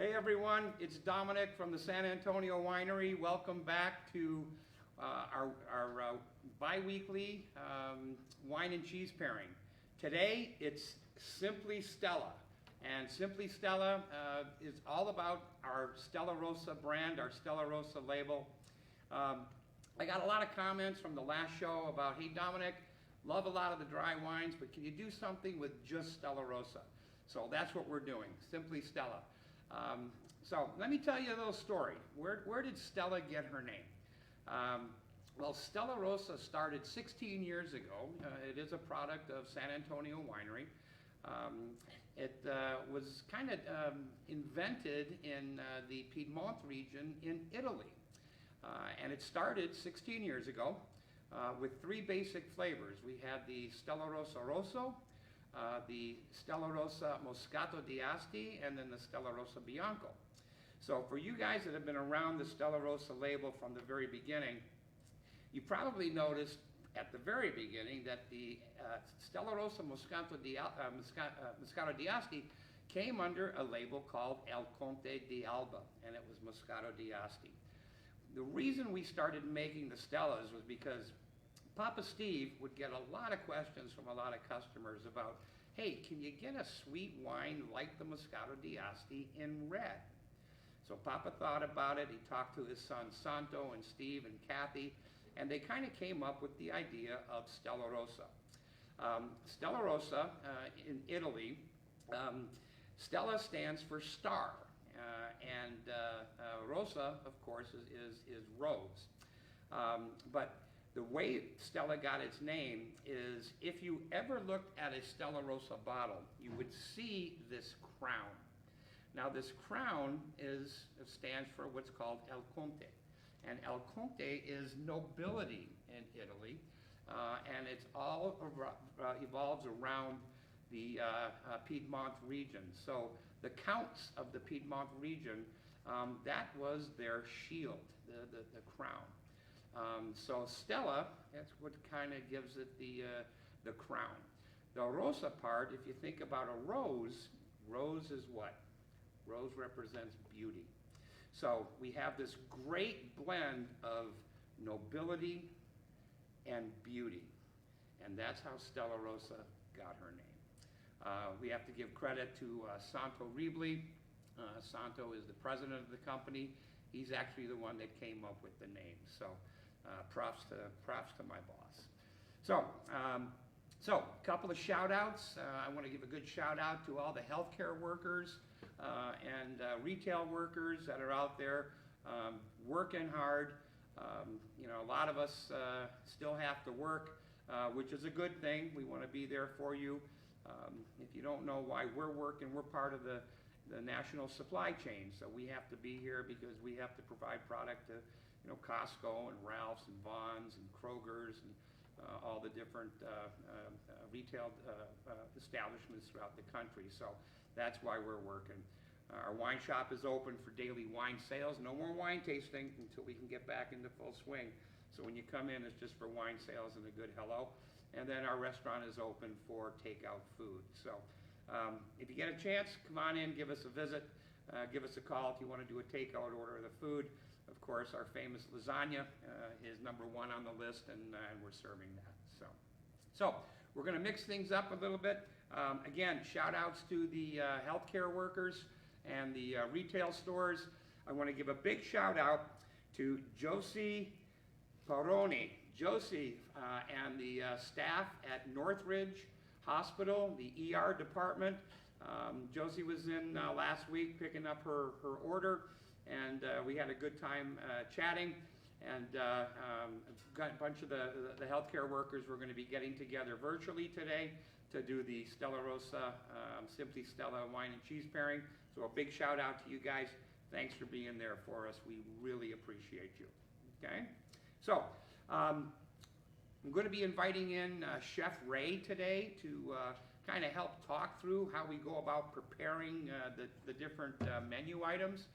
Hey everyone, it's Dominic from the San Antonio Winery. Welcome back to our bi-weekly wine and cheese pairing. Today it's Simply Stella. And Simply Stella is all about our Stella Rosa brand, our Stella Rosa label. I got a lot of comments from the last show about, hey Dominic, love a lot of the dry wines, but can you do something with just Stella Rosa? So that's what we're doing, Simply Stella. So let me tell you a little story. Where did Stella get her name? Well, Stella Rosa started 16 years ago. It is a product of San Antonio Winery. It was kind of invented in the Piedmont region in Italy. And it started 16 years ago with three basic flavors. We had the Stella Rosa Rosso, the Stella Rosa Moscato d'Asti, and then the Stella Rosa Bianco. So for you guys that have been around the Stella Rosa label from the very beginning, you probably noticed at the very beginning that the Stella Rosa Moscato d'Asti came under a label called El Conte di Alba, and it was Moscato d'Asti. The reason we started making the Stellas was because Papa Steve would get a lot of questions from a lot of customers about, hey, can you get a sweet wine like the Moscato d'Asti in red? So Papa thought about it. He talked to his sons Santo and Steve and Kathy, and they kind of came up with the idea of Stella Rosa. Stella Rosa in Italy, Stella stands for star, and Rosa, of course, is rose. But the way Stella got its name is if you ever looked at a Stella Rosa bottle, you would see this crown. Now this crown stands for what's called El Conte. And El Conte is nobility in Italy, and it's all evolves around the Piedmont region. So the counts of the Piedmont region, that was their shield, the crown. So Stella, that's what kind of gives it the crown. The Rosa part, if you think about a rose, rose is what? Rose represents beauty. So we have this great blend of nobility and beauty. And that's how Stella Rosa got her name. We have to give credit to Santo Ribli. Santo is the president of the company. He's actually the one that came up with the name. So props to my boss. So a couple of shout outs. I want to give a good shout out to all the healthcare workers and retail workers that are out there working hard. A lot of us still have to work, which is a good thing. We want to be there for you. If you don't know why we're working, we're part of the national supply chain. So we have to be here because we have to provide product to Costco and Ralph's and Vons and Kroger's and all the different retail establishments throughout the country. So that's why we're working. Our wine shop is open for daily wine sales. No more wine tasting until we can get back into full swing. So when you come in, it's just for wine sales and a good hello. And then our restaurant is open for takeout food. So if you get a chance, come on in, give us a visit, give us a call if you want to do a takeout order of the food. Of course, our famous lasagna is #1 on the list, and we're serving that. So we're going to mix things up a little bit. Again, shout outs to the healthcare workers and the retail stores. I want to give a big shout out to Josie Paroni. Josie and the staff at Northridge Hospital, the ER department. Josie was in last week picking up her order, and we had a good time chatting. And got a bunch of the healthcare workers were going to be getting together virtually today to do the Stella Rosa Simply Stella wine and cheese pairing. So a big shout out to you guys. Thanks for being there for us. We really appreciate you. Okay? So I'm going to be inviting in Chef Ray today to kind of help talk through how we go about preparing the different menu items.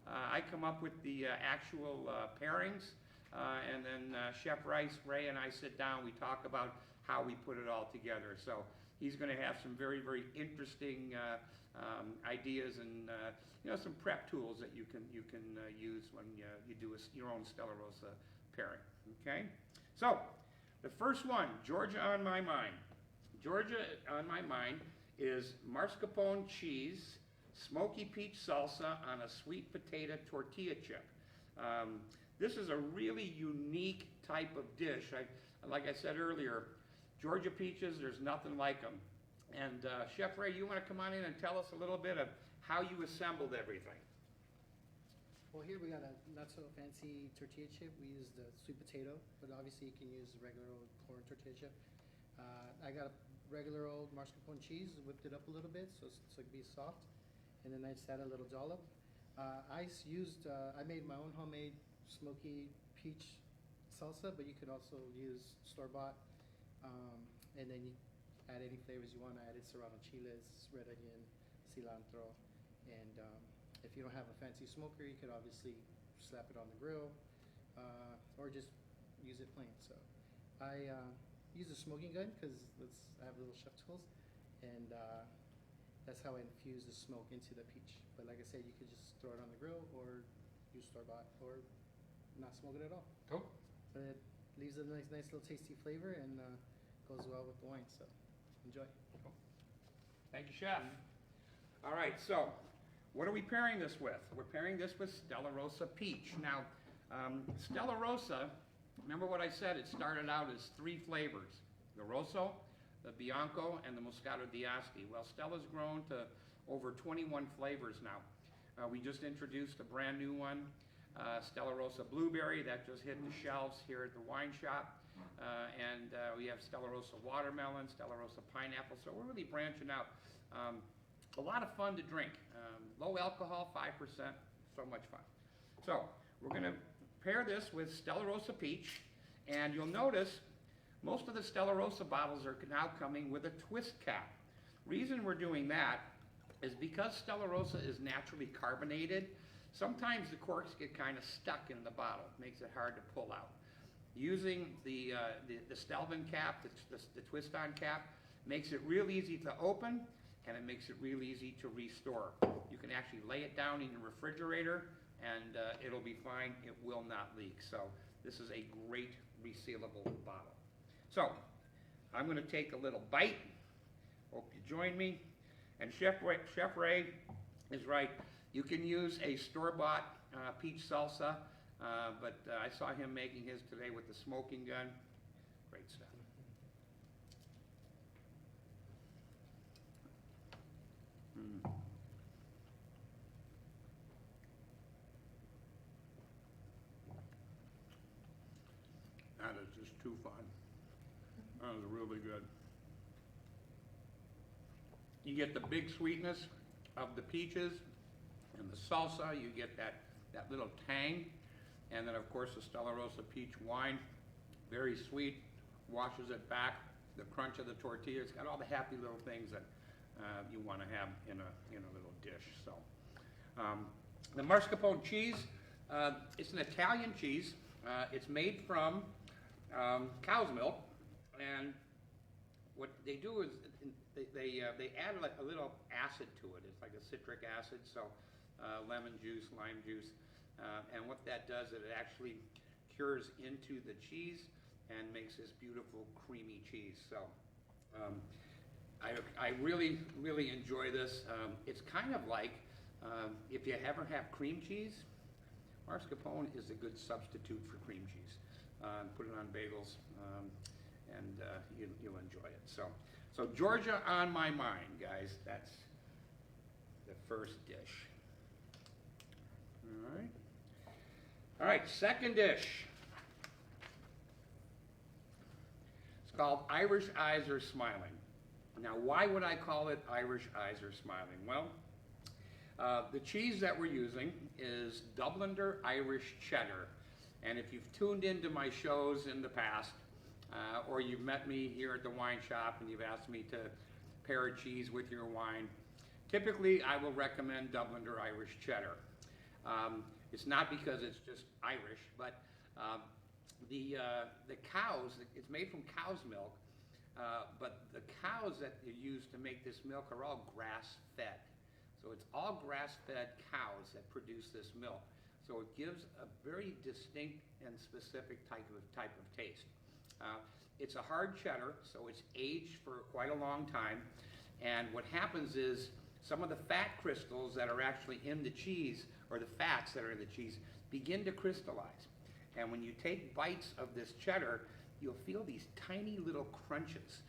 I come up with the actual pairings, and then Chef Ray and I sit down, we talk about how we put it all together. So he's going to have some very, very interesting ideas and some prep tools that you can use when you do your own Stella Rosa pairing. Okay, so the first one, Georgia on my mind. Georgia on my mind is mascarpone cheese, smoky peach salsa on a sweet potato tortilla chip. This is a really unique type of dish. Like I said earlier, Georgia peaches, there's nothing like them. And Chef Ray, you want to come on in and tell us a little bit of how you assembled everything? Well, here we got a not so fancy tortilla chip. We use the sweet potato, but obviously you can use the regular old corn tortilla chip. I got a regular old mascarpone cheese, whipped it up a little bit so it can be soft, and then I just add a little dollop. I made my own homemade smoky peach salsa, but you could also use store-bought, and then you add any flavors you want. I added serrano chiles, red onion, cilantro, and if you don't have a fancy smoker, you could obviously slap it on the grill, or just use it plain. So I use a smoking gun because I have little chef tools, and that's how I infuse the smoke into the peach. But like I said, you could just throw it on the grill or use store-bought or not smoke it at all. Cool. But it leaves a nice little tasty flavor and goes well with the wine, so enjoy. Cool. Thank you, Chef. All right, so what are we pairing this with? We're pairing this with Stella Rosa Peach. Now, Stella Rosa, remember what I said, it started out as 3 flavors, the Rosso, the Bianco, and the Moscato d'Asti. Well, Stella's grown to over 21 flavors now. We just introduced a brand new one, Stella Rosa Blueberry, that just hit the shelves here at the wine shop. And we have Stella Rosa Watermelon, Stella Rosa Pineapple, so we're really branching out. A lot of fun to drink. Low alcohol, 5%, so much fun. So we're going to pair this with Stella Rosa Peach, and you'll notice most of the Stella Rosa bottles are now coming with a twist cap. Reason we're doing that is because Stella Rosa is naturally carbonated, sometimes the corks get kind of stuck in the bottle. It makes it hard to pull out. Using the Stelvin cap, the twist-on cap, makes it real easy to open, and it makes it real easy to restore. You can actually lay it down in the refrigerator, and it'll be fine. It will not leak. So this is a great resealable bottle. So I'm going to take a little bite. Hope you join me. And Chef Ray is right. You can use a store-bought peach salsa, but I saw him making his today with the smoking gun. Great stuff. That is just too fun. That was really good. You get the big sweetness of the peaches and the salsa. You get that little tang. And then, of course, the Stella Rosa peach wine. Very sweet, washes it back. The crunch of the tortilla. It's got all the happy little things that you want to have in a little dish. So, the mascarpone cheese, it's an Italian cheese. It's made from cow's milk, and what they do is they add like a little acid to it. It's like a citric acid, so lemon juice, lime juice, and what that does is it actually cures into the cheese and makes this beautiful creamy cheese. So I really, really enjoy this. It's kind of like if you ever have cream cheese, mascarpone is a good substitute for cream cheese. Put it on bagels, and you'll enjoy it. So Georgia on my mind, guys. That's the first dish. All right. All right, second dish. It's called Irish Eyes Are Smiling. Now, why would I call it Irish Eyes Are Smiling? Well, the cheese that we're using is Dubliner Irish Cheddar. And if you've tuned into my shows in the past, or you've met me here at the wine shop and you've asked me to pair a cheese with your wine, typically I will recommend Dubliner Irish Cheddar. It's not because it's just Irish, but the cows, it's made from cow's milk, but the cows that you use to make this milk are all grass-fed. So it's all grass-fed cows that produce this milk. So it gives a very distinct and specific type of taste. It's a hard cheddar, so it's aged for quite a long time. And what happens is some of the fat crystals that are actually in the cheese, or the fats that are in the cheese, begin to crystallize. And when you take bites of this cheddar, you'll feel these tiny little crunches.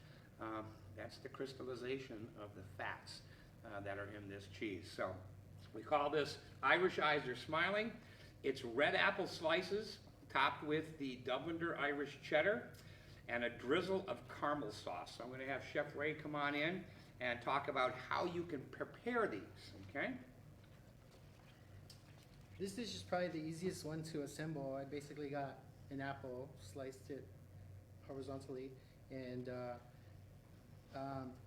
That's the crystallization of the fats that are in this cheese. So we call this Irish Eyes Are Smiling. It's red apple slices topped with the Dubliner Irish cheddar and a drizzle of caramel sauce. So I'm going to have Chef Ray come on in and talk about how you can prepare these, okay? This dish is probably the easiest one to assemble. I basically got an apple, sliced it horizontally, and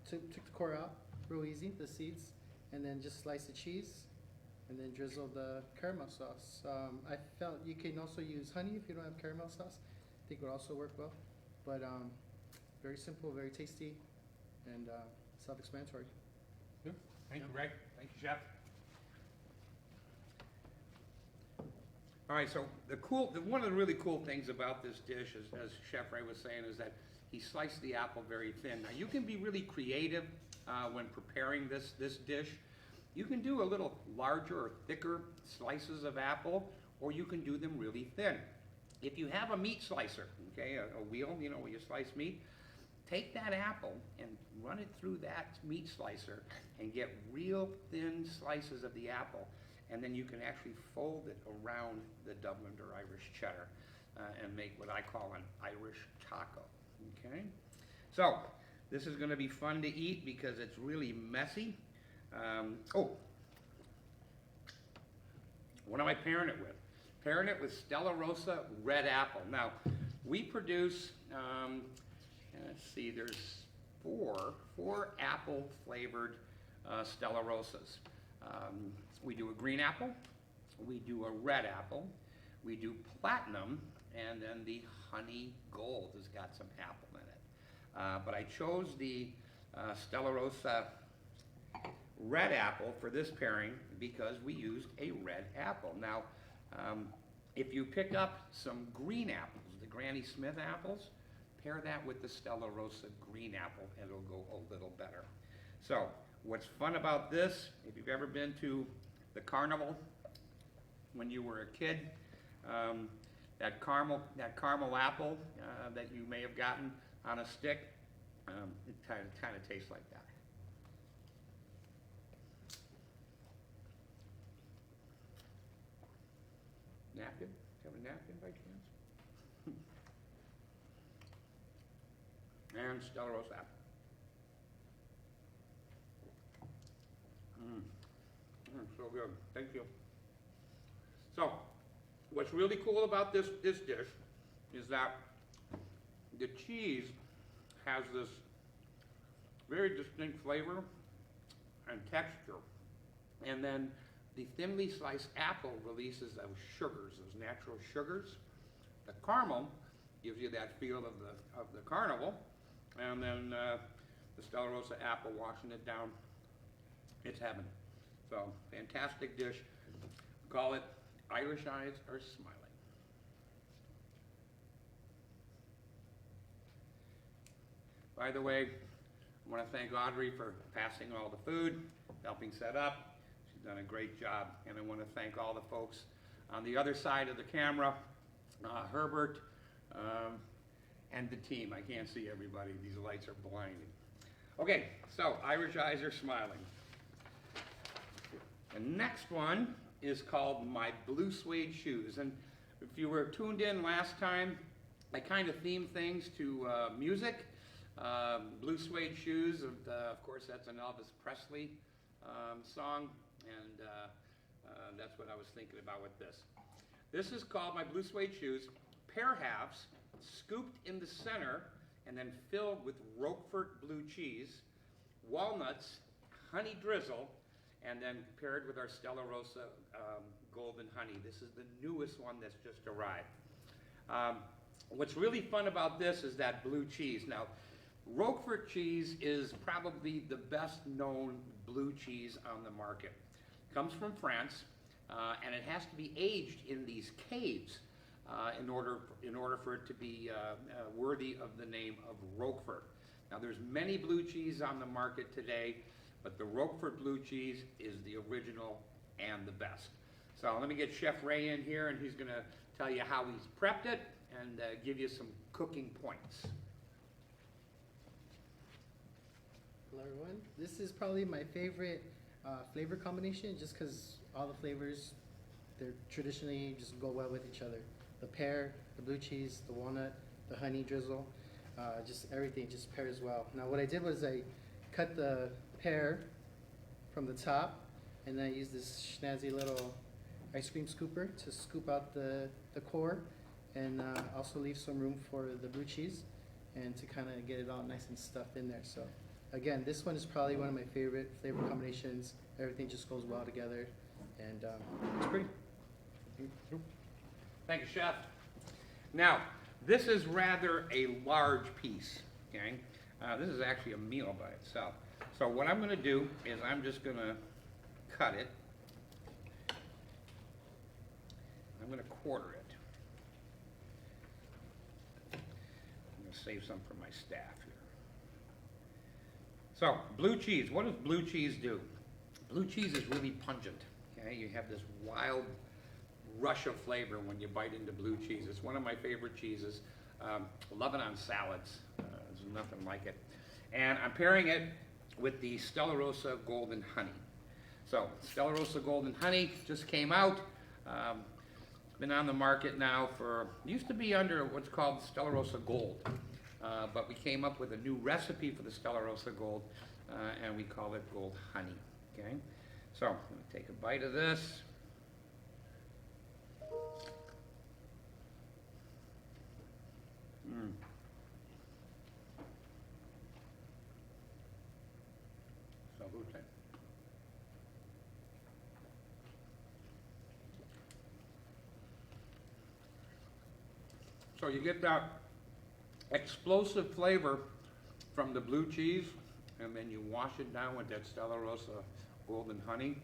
took the core out, real easy, the seeds, and then just slice the cheese, and then drizzle the caramel sauce. I felt you can also use honey if you don't have caramel sauce. I think it would also work well. But very simple, very tasty, and self-explanatory. Good. Thank you, Ray. Thank you, Chef. All right, so one of the really cool things about this dish, as Chef Ray was saying, is that he sliced the apple very thin. Now, you can be really creative when preparing this dish. You can do a little larger or thicker slices of apple, or you can do them really thin. If you have a meat slicer, okay, a wheel, you know, where you slice meat, take that apple and run it through that meat slicer and get real thin slices of the apple. And then you can actually fold it around the Dubliner Irish cheddar and make what I call an Irish taco, okay? So, this is gonna be fun to eat because it's really messy. What am I pairing it with? Pairing it with Stella Rosa red apple. Now, we produce, let's see, there's four apple flavored Stella Rosas. We do a green apple, we do a red apple, we do platinum, and then the honey gold has got some apple in it. But I chose the Stella Rosa red apple for this pairing because we used a red apple. Now, if you pick up some green apples, the Granny Smith apples, pair that with the Stella Rosa green apple and it'll go a little better. So, what's fun about this, if you've ever been to the carnival when you were a kid, that caramel apple that you may have gotten on a stick, it kind of tastes like that. Napkin? Do you have a napkin by chance? And Stella Rosa apple. So good. Thank you. So, what's really cool about this dish is that the cheese has this very distinct flavor and texture. And then the thinly sliced apple releases those sugars, those natural sugars. The caramel gives you that feel of the carnival. And then the Stella Rosa apple washing it down. It's heaven. So, fantastic dish. Call it Irish Eyes Are Smiling. By the way, I want to thank Audrey for passing all the food, helping set up. She's done a great job. And I want to thank all the folks on the other side of the camera, Herbert, and the team. I can't see everybody. These lights are blinding. Okay, so Irish Eyes Are Smiling. The next one is called My Blue Suede Shoes. And if you were tuned in last time, I kind of themed things to music. Blue Suede Shoes, of course, that's an Elvis Presley song, and that's what I was thinking about with this. This is called My Blue Suede Shoes, pear halves, scooped in the center, and then filled with Roquefort blue cheese, walnuts, honey drizzle, and then paired with our Stella Rosa golden honey. This is the newest one that's just arrived. What's really fun about this is that blue cheese. Now, Roquefort cheese is probably the best known blue cheese on the market. Comes from France, and it has to be aged in these caves in order for it to be worthy of the name of Roquefort. Now there's many blue cheese on the market today, but the Roquefort blue cheese is the original and the best. So let me get Chef Ray in here, and he's gonna tell you how he's prepped it and give you some cooking points. Hello everyone. This is probably my favorite flavor combination, just because all the flavors, they're traditionally just go well with each other. The pear, the blue cheese, the walnut, the honey drizzle, just everything just pairs well. Now what I did was I cut the pear from the top, and then I used this snazzy little ice cream scooper to scoop out the core, and also leave some room for the blue cheese, and to kind of get it all nice and stuffed in there. So again, this one is probably one of my favorite flavor combinations. Everything just goes well together, and it's pretty. Thank you, Chef. Now, this is rather a large piece, okay? This is actually a meal by itself. So what I'm gonna do is I'm just gonna cut it. I'm gonna quarter it. I'm gonna save some for my staff here. So, blue cheese. What does blue cheese do? Blue cheese is really pungent, okay? You have this wild rush of flavor when you bite into blue cheese. It's one of my favorite cheeses. Love it on salads. There's nothing like it. And I'm pairing it with the Stella Rosa Golden Honey. So, Stella Rosa Golden Honey just came out. It's been on the market now for, used to be under what's called Stella Rosa Gold. But we came up with a new recipe for the Stella Rosa Gold, and we call it Gold Honey, okay? So, I'm gonna take a bite of this. Salute. So you get that explosive flavor from the blue cheese, and then you wash it down with that Stella Rosa Golden Honey.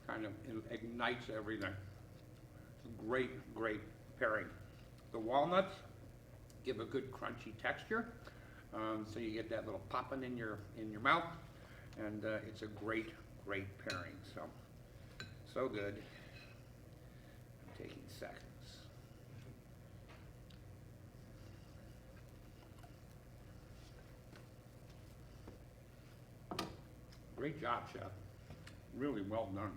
Kind of ignites everything. It's a great, great pairing. The walnuts give a good crunchy texture, so you get that little popping in your mouth, and it's a great, great pairing. So good. I'm taking seconds. Great job, Chef. Really well done.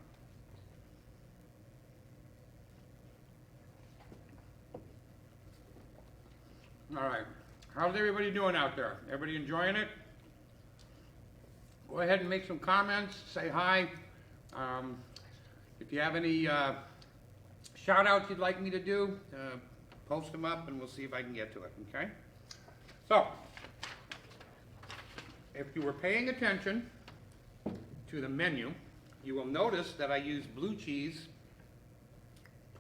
All right, how's everybody doing out there? Everybody enjoying it? Go ahead and make some comments, say hi. If you have any shout outs you'd like me to do, post them up and we'll see if I can get to it, okay? So, if you were paying attention to the menu, you will notice that I use blue cheese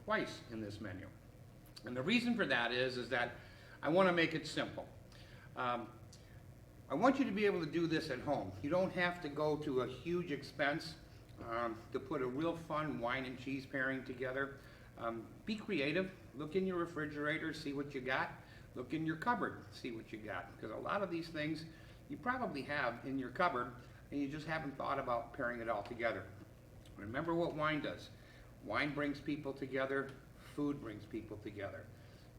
twice in this menu. And the reason for that is that I want to make it simple. I want you to be able to do this at home. You don't have to go to a huge expense to put a real fun wine and cheese pairing together. Be creative. Look in your refrigerator, see what you got. Look in your cupboard, see what you got. Because a lot of these things you probably have in your cupboard and you just haven't thought about pairing it all together. Remember what wine does. Wine brings people together. Food brings people together.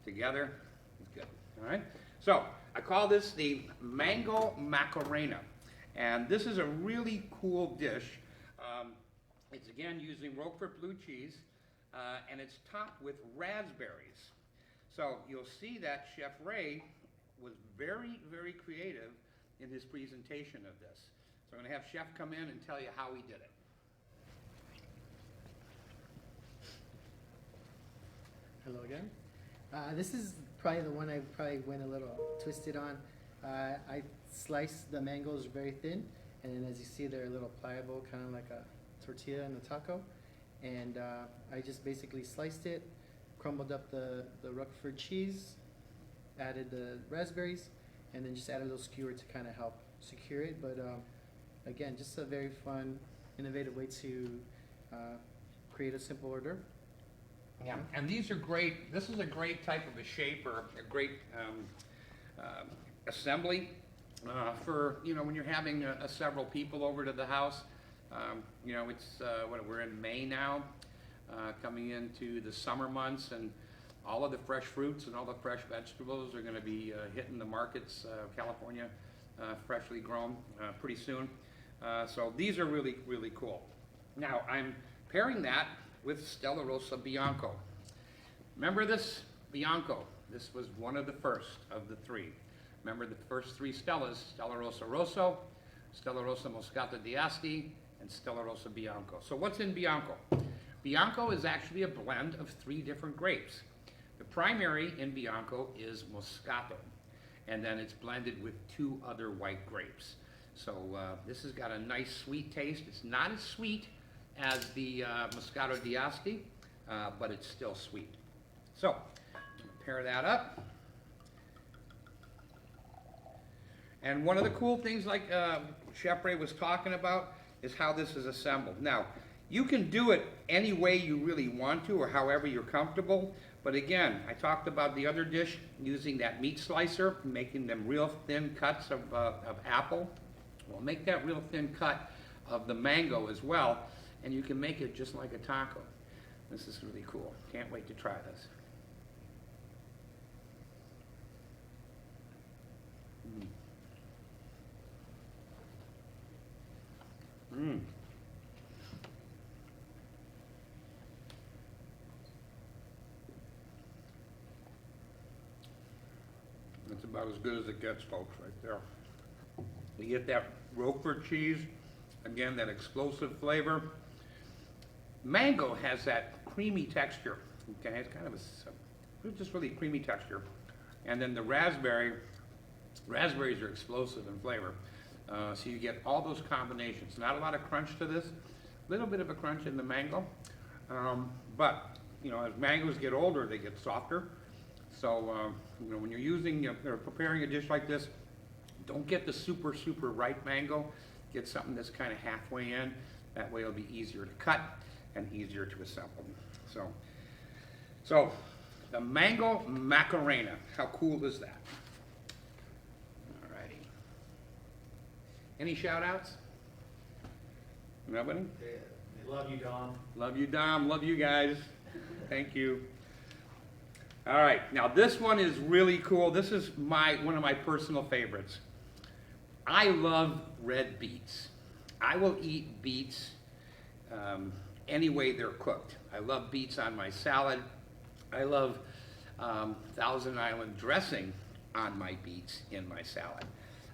Together, it's good. All right? So, I call this the mango macarena. And this is a really cool dish. It's again using Roquefort blue cheese, and it's topped with raspberries. So, you'll see that Chef Ray was very, very creative in his presentation of this. So, I'm going to have Chef come in and tell you how he did it. Hello again. This is probably the one I probably went a little twisted on. I sliced the mangoes very thin, and then as you see, they're a little pliable, kind of like a tortilla in a taco. And I just basically sliced it, crumbled up the Roquefort cheese, added the raspberries, and then just add a little skewer to kind of help secure it. But again, just a very fun, innovative way to create a simple hors d'oeuvre. Yeah, and these are great. This is a great type of a shape or a great assembly for, you know, when you're having several people over to the house. You know, it's we're in May now, coming into the summer months, and all of the fresh fruits and all the fresh vegetables are going to be hitting the markets, California, freshly grown pretty soon. So these are really, really cool. Now, I'm pairing that with Stella Rosa Bianco. Remember this Bianco? This was one of the first of the three. Remember the first three Stellas: Stella Rosa Rosso, Stella Rosa Moscato d'Asti, and Stella Rosa Bianco. So what's in Bianco? Bianco is actually a blend of three different grapes. The primary in Bianco is Moscato, and then it's blended with two other white grapes. So this has got a nice sweet taste. It's not as sweet as the Moscato d'Asti, but it's still sweet. So I'm gonna pair that up. And one of the cool things, like Chef Ray was talking about, is how this is assembled. Now, you can do it any way you really want to, or however you're comfortable. But again, I talked about the other dish, using that meat slicer, making them real thin cuts of apple. Well, make that real thin cut of the mango as well, and you can make it just like a taco. This is really cool. Can't wait to try this. Mmm. That's about as good as it gets, folks, right there. You get that Roquefort cheese, again, that explosive flavor. Mango has that creamy texture. Okay, it's kind of it's just really creamy texture. And then the raspberries are explosive in flavor. So you get all those combinations. Not a lot of crunch to this. A little bit of a crunch in the mango. But, you know, as mangoes get older, they get softer. So, you know, when you're using, or preparing a dish like this, don't get the super, super ripe mango. Get something that's kind of halfway in. That way it'll be easier to cut and easier to assemble. So the mango macarena. How cool is that? Alrighty. Any shout outs? Nobody? Love you, Dom. Love you, Dom. Love you guys. Thank you. All right, now this one is really cool. This is one of my personal favorites. I love red beets. I will eat beets any way they're cooked. I love beets on my salad. I love Thousand Island dressing on my beets in my salad.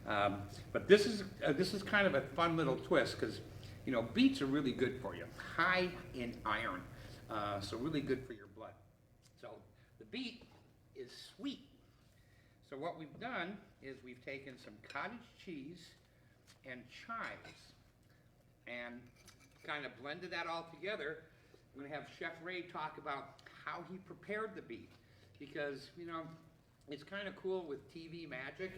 But this is kind of a fun little twist, because, you know, beets are really good for you, high in iron, so really good for your blood. So the beet is sweet. So what we've done is we've taken some cottage cheese and chives and kind of blended that all together. I'm going to have Chef Ray talk about how he prepared the beet, because, you know, it's kind of cool with TV magic,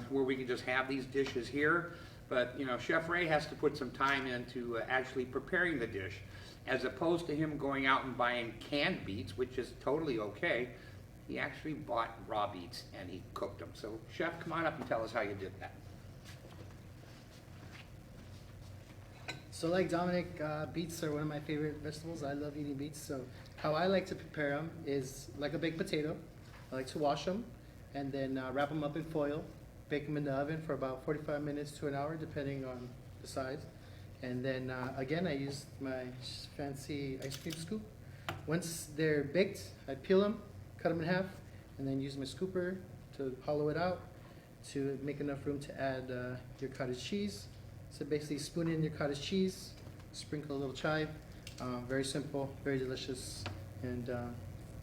where we can just have these dishes here. But, you know, Chef Ray has to put some time into actually preparing the dish, as opposed to him going out and buying canned beets, which is totally okay. He actually bought raw beets and he cooked them. So, Chef, come on up and tell us how you did that. So like Dominic, beets are one of my favorite vegetables. I love eating beets. So how I like to prepare them is like a baked potato. I like to wash them and then wrap them up in foil, bake them in the oven for about 45 minutes to an hour, depending on the size. And then again, I use my fancy ice cream scoop. Once they're baked, I peel them, cut them in half, and then use my scooper to hollow it out to make enough room to add your cottage cheese. So basically spoon in your cottage cheese, sprinkle a little chive. Very simple, very delicious, and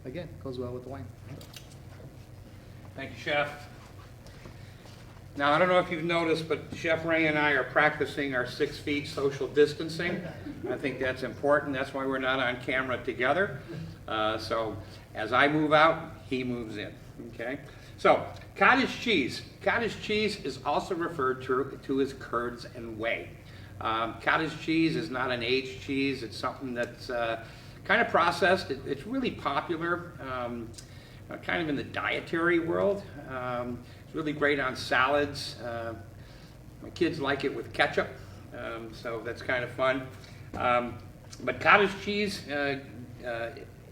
again, goes well with the wine. Thank you, Chef. Now, I don't know if you've noticed, but Chef Ray and I are practicing our 6 feet social distancing. I think that's important. That's why we're not on camera together. So as I move out, he moves in, okay? So, cottage cheese. Cottage cheese is also referred to as curds and whey. Cottage cheese is not an aged cheese. It's something that's kind of processed. It's really popular, kind of in the dietary world. It's really great on salads. My kids like it with ketchup, so that's kind of fun. But cottage cheese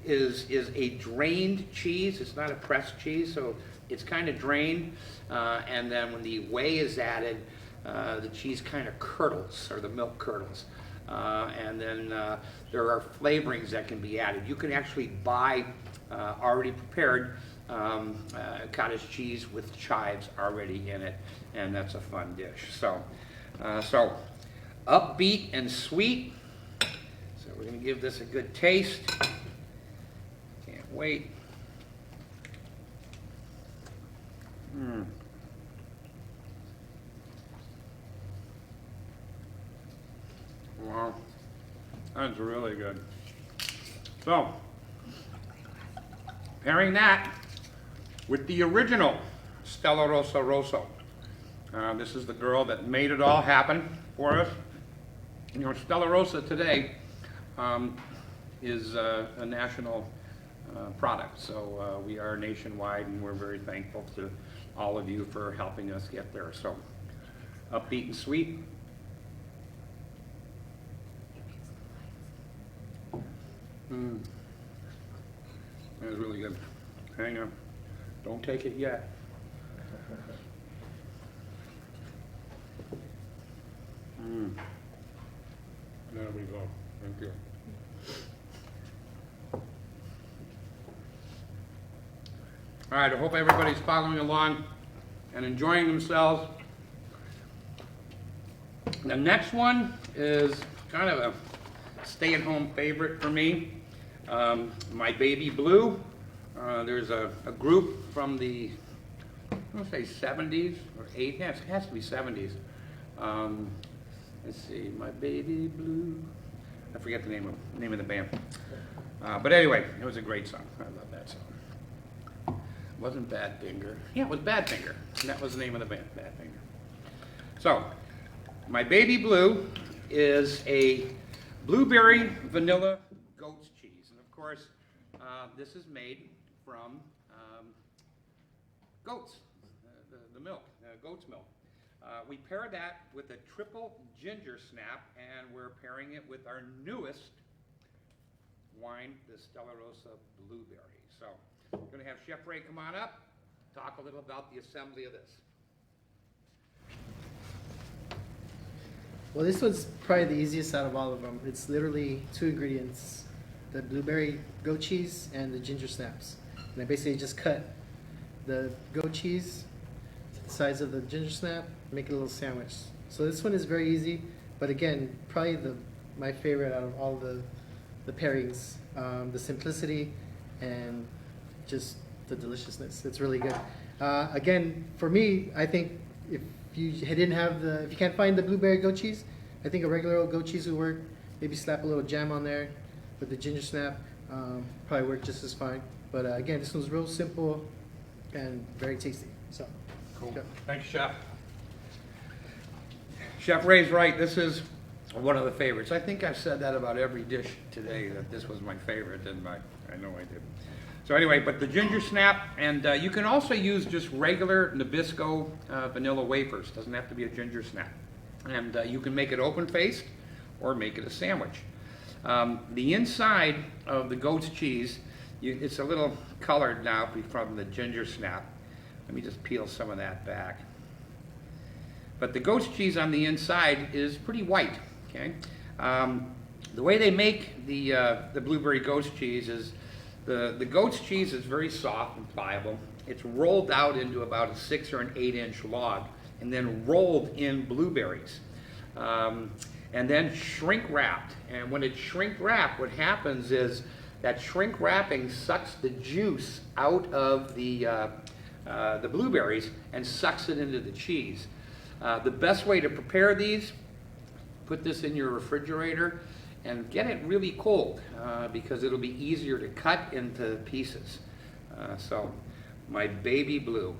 is a drained cheese. It's not a pressed cheese, so it's kind of drained. And then when the whey is added, the cheese kind of curdles, or the milk curdles. And then there are flavorings that can be added. You can actually buy already prepared cottage cheese with chives already in it, and that's a fun dish. So upbeat and sweet. So we're going to give this a good taste. Can't wait. Wow, that's really good. So, pairing that with the original Stella Rosa Rosso. This is the girl that made it all happen for us. You know, Stella Rosa today is a national product, so we are nationwide, and we're very thankful to all of you for helping us get there. So, upbeat and sweet. That was really good. Hang on. Don't take it yet. There we go. Thank you. All right, I hope everybody's following along and enjoying themselves. The next one is kind of a stay-at-home favorite for me. My Baby Blue. There's a group from the, I want to say 70s or 80s. It has to be 70s. Let's see, My Baby Blue. I forget the name of the band. But anyway, it was a great song. I love that song. It wasn't Badfinger. Yeah, it was Badfinger. And that was the name of the band, Badfinger. So, My Baby Blue is a blueberry vanilla goat's cheese. And of course, this is made from goats, the milk, goat's milk. We pair that with a triple ginger snap, and we're pairing it with our newest wine, the Stella Rosa Blueberry. So we're going to have Chef Ray come on up, talk a little about the assembly of this. Well, this one's probably the easiest out of all of them. It's literally 2 ingredients, the blueberry goat cheese and the ginger snaps. And I basically just cut the goat cheese to the size of the ginger snap, make it a little sandwich. So this one is very easy, but again, probably my favorite out of all the pairings, the simplicity and just the deliciousness. It's really good. Again, for me, I think if you can't find the blueberry goat cheese, I think a regular old goat cheese would work. Maybe slap a little jam on there with the ginger snap, probably work just as fine. But again, this one's real simple and very tasty. So, cool. Yeah. Thanks, Chef. Chef Ray's right. This is one of the favorites. I think I've said that about every dish today, that this was my favorite, and I know I did. So anyway, but the ginger snap, and you can also use just regular Nabisco vanilla wafers. Doesn't have to be a ginger snap. And you can make it open-faced or make it a sandwich. The inside of the goat's cheese, it's a little colored now from the ginger snap. Let me just peel some of that back. But the goat's cheese on the inside is pretty white, okay? The way they make the blueberry goat's cheese is the goat's cheese is very soft and pliable. It's rolled out into about a 6 or an 8 inch log and then rolled in blueberries. And then shrink wrapped. And when it's shrink wrapped, what happens is that shrink wrapping sucks the juice out of the blueberries and sucks it into the cheese. The best way to prepare these, put this in your refrigerator and get it really cold because it'll be easier to cut into pieces. So my baby blue.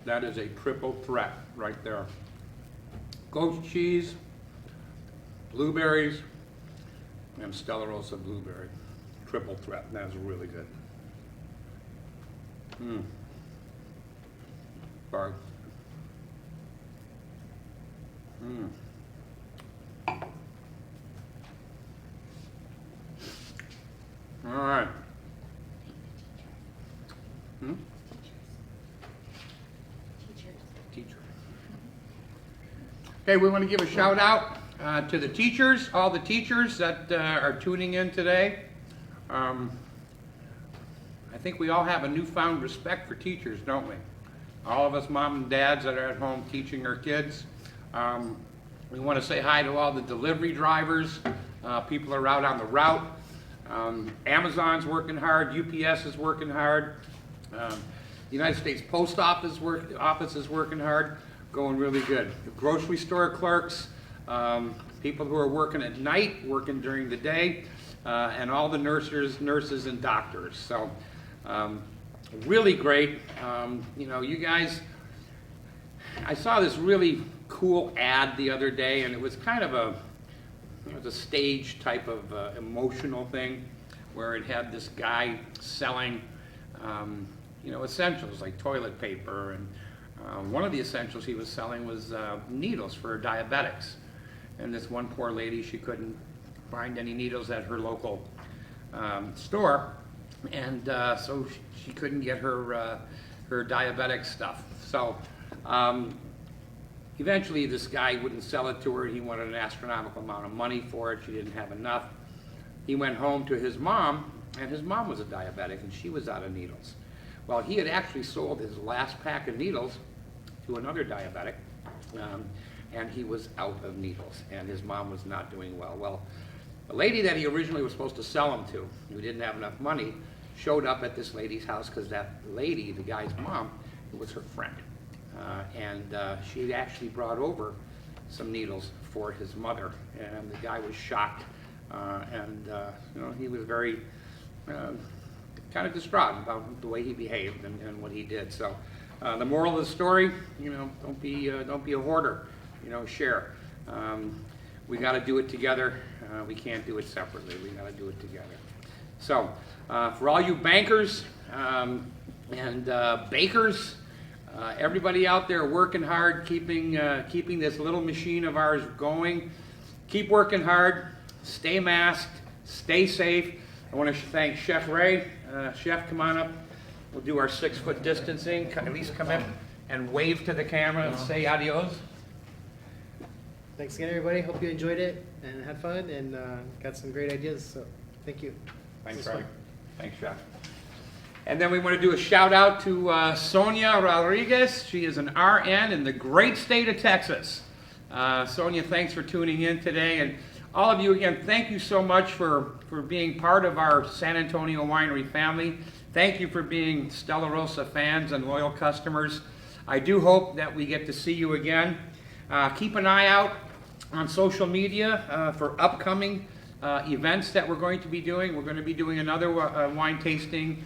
That is a triple threat right there. Goat cheese, blueberries, and Stella Rosa blueberry. Triple threat. That is really good. Barb. All right. Teacher. Okay, we want to give a shout out to the teachers, all the teachers that are tuning in today. I think we all have a newfound respect for teachers, don't we? All of us mom and dads that are at home teaching our kids. We want to say hi to all the delivery drivers, people are out on the route. Amazon's working hard, UPS is working hard. The United States Post Office is working hard, going really good. The grocery store clerks, people who are working at night, working during the day, and all the nurses and doctors. So really great. You know, you guys, I saw this really cool ad the other day, and it was kind of a stage type of emotional thing where it had this guy selling you know, essentials like toilet paper, and one of the essentials he was selling was needles for diabetics. And this one poor lady, she couldn't find any needles at her local store, and so she couldn't get her diabetic stuff. So eventually this guy wouldn't sell it to her. He wanted an astronomical amount of money for it. She didn't have enough. He went home to his mom, and his mom was a diabetic, and she was out of needles. Well, he had actually sold his last pack of needles to another diabetic, and he was out of needles, and his mom was not doing well. Well, the lady that he originally was supposed to sell them to, who didn't have enough money, showed up at this lady's house because that lady, the guy's mom, was her friend. She actually brought over some needles for his mother, and the guy was shocked, you know, he was very kind of distraught about the way he behaved and what he did. So the moral of the story, you know, don't be a hoarder, you know, share. We got to do it together. We can't do it separately. We got to do it together. So for all you bankers and bakers, everybody out there working hard, keeping this little machine of ours going, keep working hard, stay masked, stay safe. I want to thank Chef Ray. Chef, come on up. We'll do our 6-foot distancing. At least come up and wave to the camera and say adios. Thanks again, everybody. Hope you enjoyed it and had fun and got some great ideas. So thank you. Thanks, Ray. Thanks, Chef. And then we want to do a shout out to Sonia Rodriguez. She is an RN in the great state of Texas. Sonia, thanks for tuning in today. And all of you, again, thank you so much for being part of our San Antonio Winery family. Thank you for being Stella Rosa fans and loyal customers. I do hope that we get to see you again. Keep an eye out on social media for upcoming events that we're going to be doing. We're going to be doing another wine tasting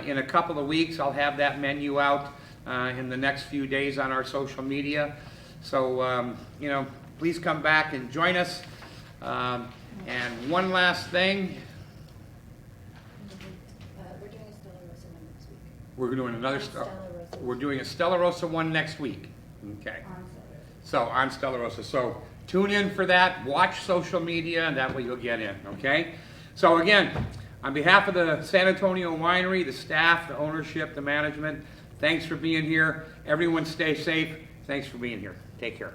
in a couple of weeks. I'll have that menu out in the next few days on our social media. So, you know, please come back and join us. And one last thing. We're doing another Stella Rosa. We're doing a Stella Rosa one next week. Okay. So on Stella Rosa. So tune in for that. Watch social media, and that way you'll get in. Okay. So again, on behalf of the San Antonio Winery, the staff, the ownership, the management, thanks for being here. Everyone stay safe. Thanks for being here. Take care.